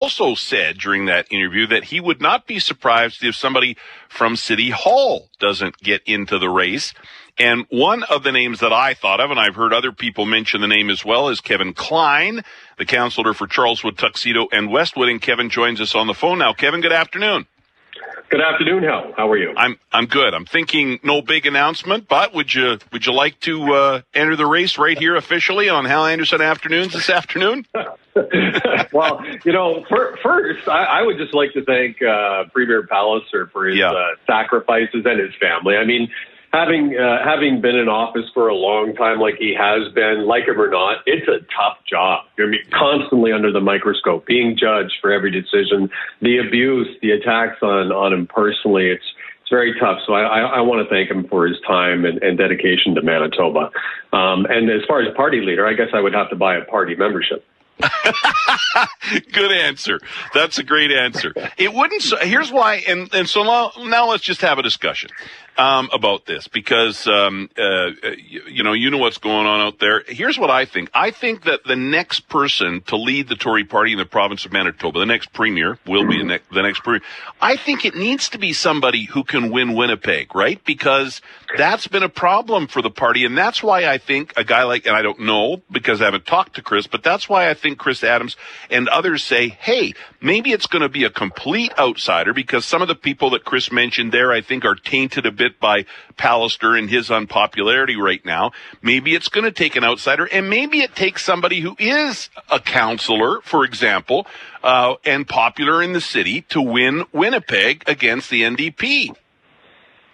also said during that interview that he would not be surprised if somebody from City Hall doesn't get into the race. And one of the names that I thought of, and I've heard other people mention the name as well, is Kevin Klein, the councillor for Charleswood, Tuxedo, and Westwood. And Kevin joins us on the phone now. Kevin, good afternoon. Good afternoon, Hal. How are you? I'm good. I'm thinking no big announcement, but would you like to enter the race right here officially on Hal Anderson Afternoons this afternoon? Well, first, I would just like to thank Premier Palliser for his sacrifices and his family. I mean, having been in office for a long time like he has been, like him or not, it's a tough job. You're constantly under the microscope, being judged for every decision, the abuse, the attacks on him personally. It's very tough. So I want to thank him for his time and dedication to Manitoba. And as far as party leader, I guess I would have to buy a party membership. Good answer. That's a great answer. It wouldn't. Here's why. And so now let's just have a discussion about this, because you know what's going on out there. Here's what I think. I think that the next person to lead the Tory party in the province of Manitoba, the next premier, will be the next premier. I think it needs to be somebody who can win Winnipeg, right? Because that's been a problem for the party, and that's why I think a guy like, and I don't know because I haven't talked to Chris, but that's why I think Chris Adams and others say, hey, maybe it's going to be a complete outsider, because some of the people that Chris mentioned there, I think, are tainted a bit by Pallister and his unpopularity right now. Maybe it's going to take an outsider, and maybe it takes somebody who is a councillor, for example, and popular in the city to win Winnipeg against the NDP.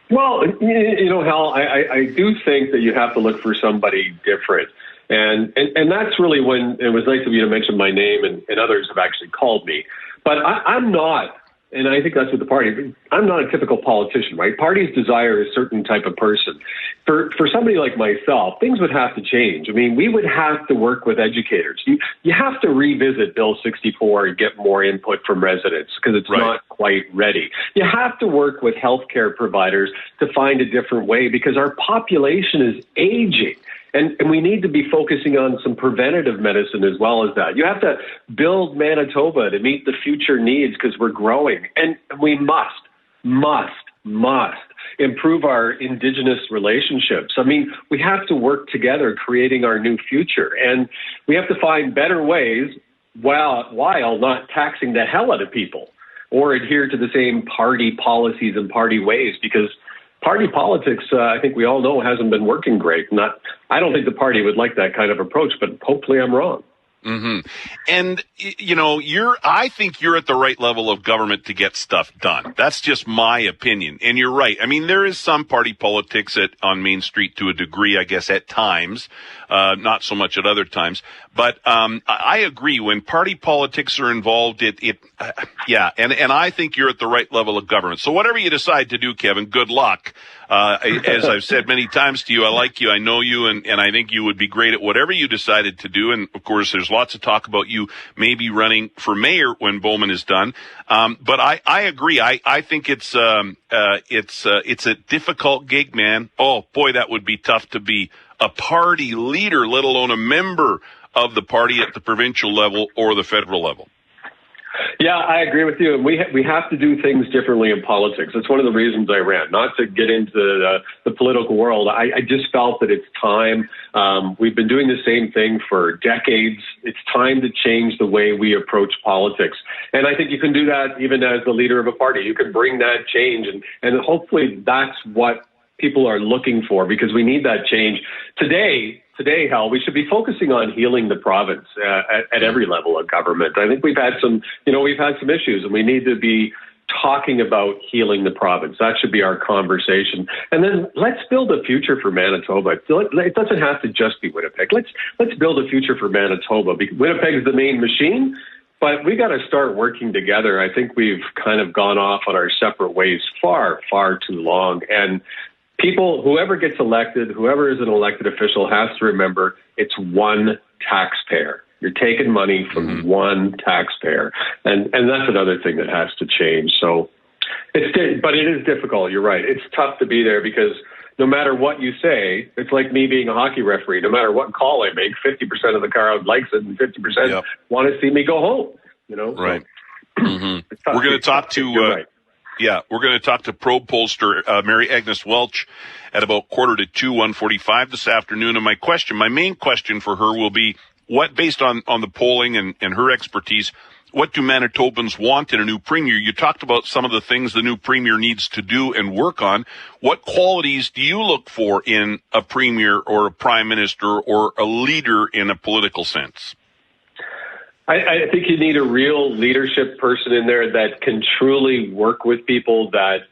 Well, Hal, I do think that you have to look for somebody different. And that's really when it was nice of you to mention my name, and others have actually called me. But I'm not, and I think that's what the party, I'm not a typical politician, right? Parties desire a certain type of person. For somebody like myself, things would have to change. I mean, we would have to work with educators. You have to revisit Bill 64 and get more input from residents, because it's not quite ready. You have to work with healthcare providers to find a different way, because our population is aging. And we need to be focusing on some preventative medicine as well as that. You have to build Manitoba to meet the future needs, because we're growing. And we must improve our Indigenous relationships. I mean, we have to work together creating our new future. And we have to find better ways while not taxing the hell out of people or adhere to the same party policies and party ways, because party politics, I think we all know, hasn't been working great. I don't think the party would like that kind of approach, but hopefully I'm wrong. Mm-hmm. And, I think you're at the right level of government to get stuff done. That's just my opinion. And you're right. I mean, there is some party politics on Main Street to a degree, I guess, at times, not so much at other times. But I agree. When party politics are involved, and I think you're at the right level of government. So whatever you decide to do, Kevin, good luck. As I've said many times to you, I like you, I know you, and I think you would be great at whatever you decided to do. And of course, there's lots of talk about you maybe running for mayor when Bowman is done. But I agree. I think it's a difficult gig, man. Oh boy, that would be tough to be a party leader, let alone a member of the party at the provincial level or the federal level. Yeah, I agree with you. And we have to do things differently in politics. That's one of the reasons I ran, not to get into the political world. I just felt that it's time. We've been doing the same thing for decades. It's time to change the way we approach politics. And I think you can do that even as the leader of a party. You can bring that change. And hopefully that's what people are looking for, because we need that change. Today, Hal, we should be focusing on healing the province at every level of government. I think we've had some issues, and we need to be talking about healing the province. That should be our conversation. And then let's build a future for Manitoba. It doesn't have to just be Winnipeg. Let's build a future for Manitoba. Winnipeg is the main machine, but we got to start working together. I think we've kind of gone off on our separate ways far, far too long. And whoever gets elected, whoever is an elected official, has to remember it's one taxpayer. You're taking money from one taxpayer. And that's another thing that has to change. So but it is difficult. You're right. It's tough to be there, because no matter what you say, it's like me being a hockey referee. No matter what call I make, 50% of the crowd likes it and 50% want to see me go home. Right. Mm-hmm. We're going to talk to right. we're going to talk to probe pollster Mary Agnes Welch at about 1:45, 1:45 this afternoon. And my main question for her will be, what, based on the polling and her expertise, what do Manitobans want in a new premier? You talked about some of the things the new premier needs to do and work on. What qualities do you look for in a premier or a prime minister or a leader in a political sense? I think you need a real leadership person in there that can truly work with people, that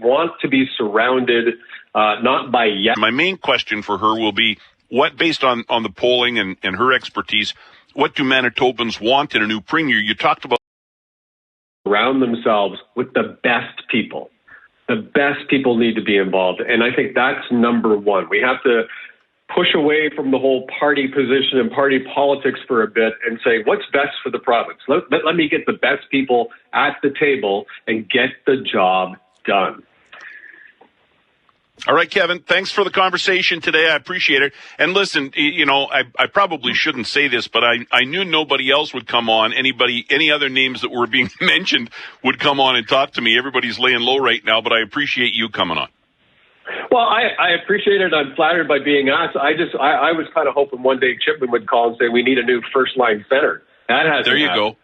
want to be surrounded, not by yes. My main question for her will be, what, based on the polling and her expertise, what do Manitobans want in a new premier? You talked about surround themselves with the best people. The best people need to be involved. And I think that's number one. We have to push away from the whole party position and party politics for a bit and say, what's best for the province? Let me get the best people at the table and get the job done. All right, Kevin, thanks for the conversation today. I appreciate it. And listen, I probably shouldn't say this, but I knew nobody else would come on. Any other names that were being mentioned would come on and talk to me. Everybody's laying low right now, but I appreciate you coming on. Well, I appreciate it. I'm flattered by being asked. I was kind of hoping one day Chipman would call and say, we need a new first-line center. That hasn't There you happened. go.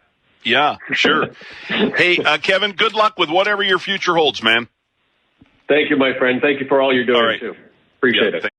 Yeah, sure. Hey, Kevin, good luck with whatever your future holds, man. Thank you, my friend. Thank you for all you're doing, all right. too. Appreciate it.